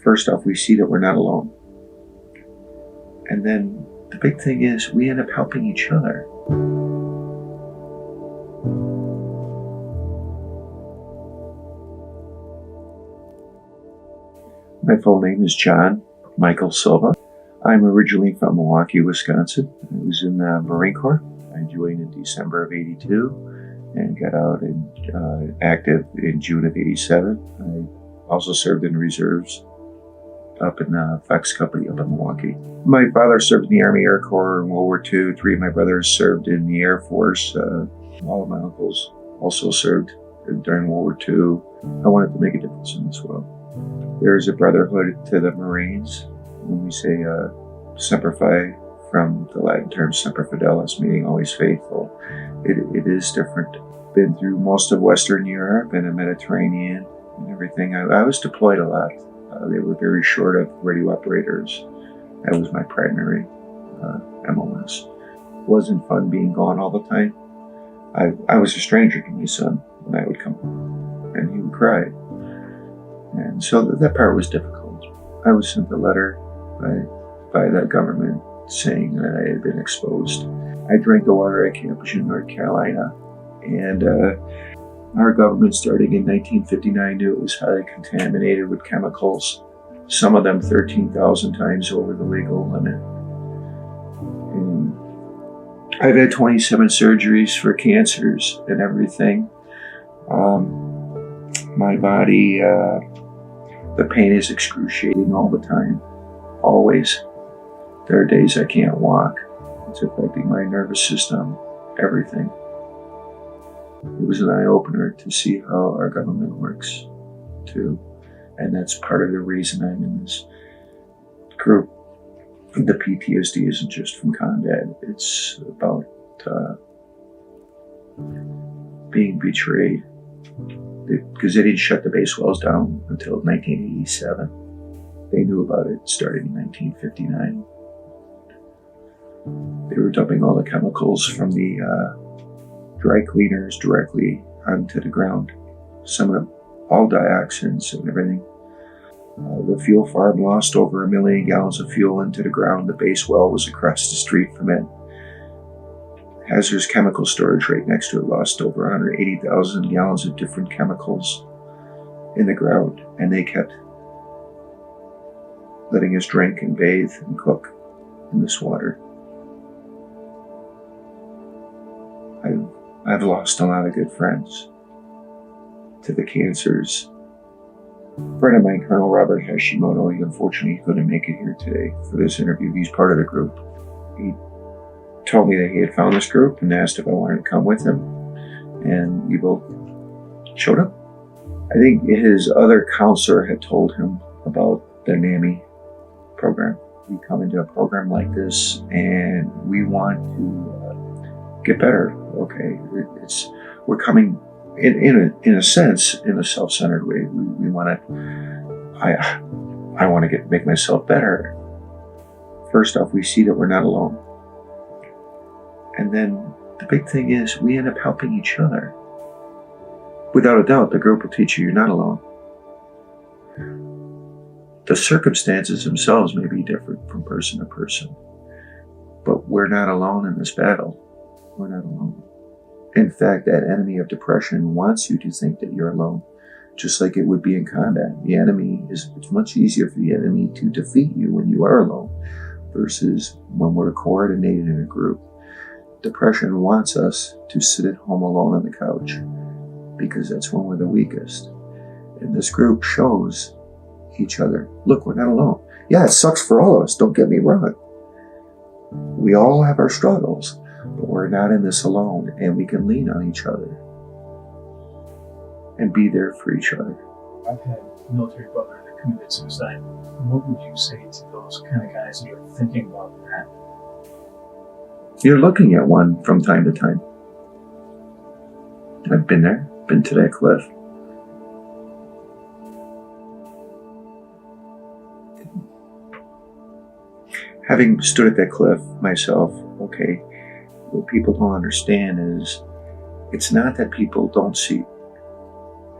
First off, we see that we're not alone. And then the big thing is we end up helping each other. My full name is John Michael Silva. I'm originally from Milwaukee, Wisconsin. I was in the Marine Corps. I joined in December of '82 and got out and active in June of '87. I also served in reserves up in Fox Company up in Milwaukee. My father served in the Army Air Corps in World War II. Three of my brothers served in the Air Force. All of my uncles also served during World War II. I wanted to make a difference in this world. There is a brotherhood to the Marines. When we say Semper Fi, from the Latin term Semper Fidelis, meaning always faithful, it is different. Been through most of Western Europe and the Mediterranean and everything. I was deployed a lot. They were very short of radio operators. That was my primary MOS. It wasn't fun being gone all the time. I was a stranger to my son when I would come home, and he would cry. And so that part was difficult. I was sent a letter by the government saying that I had been exposed. I drank the water at Camp Lejeune, North Carolina, and our government, starting in 1959, knew it was highly contaminated with chemicals, some of them 13,000 times over the legal limit. And I've had 27 surgeries for cancers and everything. My body, the pain is excruciating all the time, always. There are days I can't walk. It's affecting my nervous system, everything. It was an eye-opener to see how our government works, too. And that's part of the reason I'm in this group. The PTSD isn't just from combat. It's about being betrayed. Because they didn't shut the base wells down until 1987. They knew about it starting in 1959. They were dumping all the chemicals from the dry cleaners directly onto the ground. Some of them, all dioxins and everything. The fuel farm lost over 1 million gallons of fuel into the ground. The base well was across the street from it. Hazardous chemical storage right next to it lost over 180,000 gallons of different chemicals in the ground, and they kept letting us drink and bathe and cook in this water. I've lost a lot of good friends to the cancers. A friend of mine, Colonel Robert Hashimoto, he unfortunately couldn't make it here today for this interview. He's part of the group. He told me that he had found this group and asked if I wanted to come with him, and we both showed up. I think his other counselor had told him about the NAMI program. We come into a program like this and we want to get better. Okay, we're coming in a sense in a self-centered way. We want to. I want to make myself better. First off, we see that we're not alone. And then the big thing is we end up helping each other. Without a doubt, the group will teach you you're not alone. The circumstances themselves may be different from person to person, but we're not alone in this battle. We're not alone. In fact, that enemy of depression wants you to think that you're alone, just like it would be in combat. It's much easier for the enemy to defeat you when you are alone versus when we're coordinated in a group. Depression wants us to sit at home alone on the couch because that's when we're the weakest. And this group shows each other, look, we're not alone. Yeah, it sucks for all of us, don't get me wrong. We all have our struggles, but we're not in this alone, and we can lean on each other and be there for each other. I've had military brothers that committed suicide. What would you say to those kind of guys that are thinking about that? You're looking at one from time to time. I've been there, been to that cliff. Having stood at that cliff myself, okay, what people don't understand is it's not that people don't see.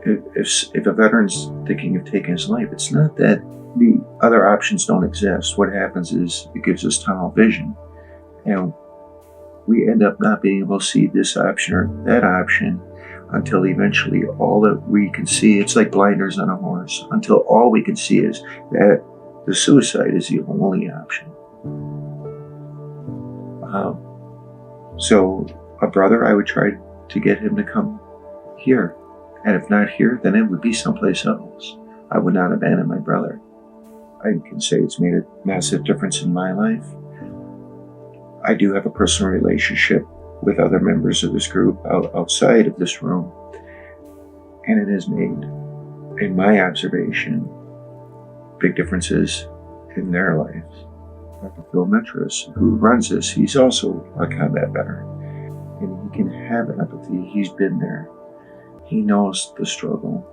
If a veteran's thinking of taking his life, it's not that the other options don't exist. What happens is it gives us tunnel vision, and we end up not being able to see this option or that option until eventually all that we can see, it's like blinders on a horse, until all we can see is that the suicide is the only option. So a brother, I would try to get him to come here. And if not here, then it would be someplace else. I would not abandon my brother. I can say it's made a massive difference in my life. I do have a personal relationship with other members of this group outside of this room. And it has made, in my observation, big differences in their lives. Dr. Phil Metris, who runs this, he's also a combat veteran. And he can have empathy. He's been there. He knows the struggle.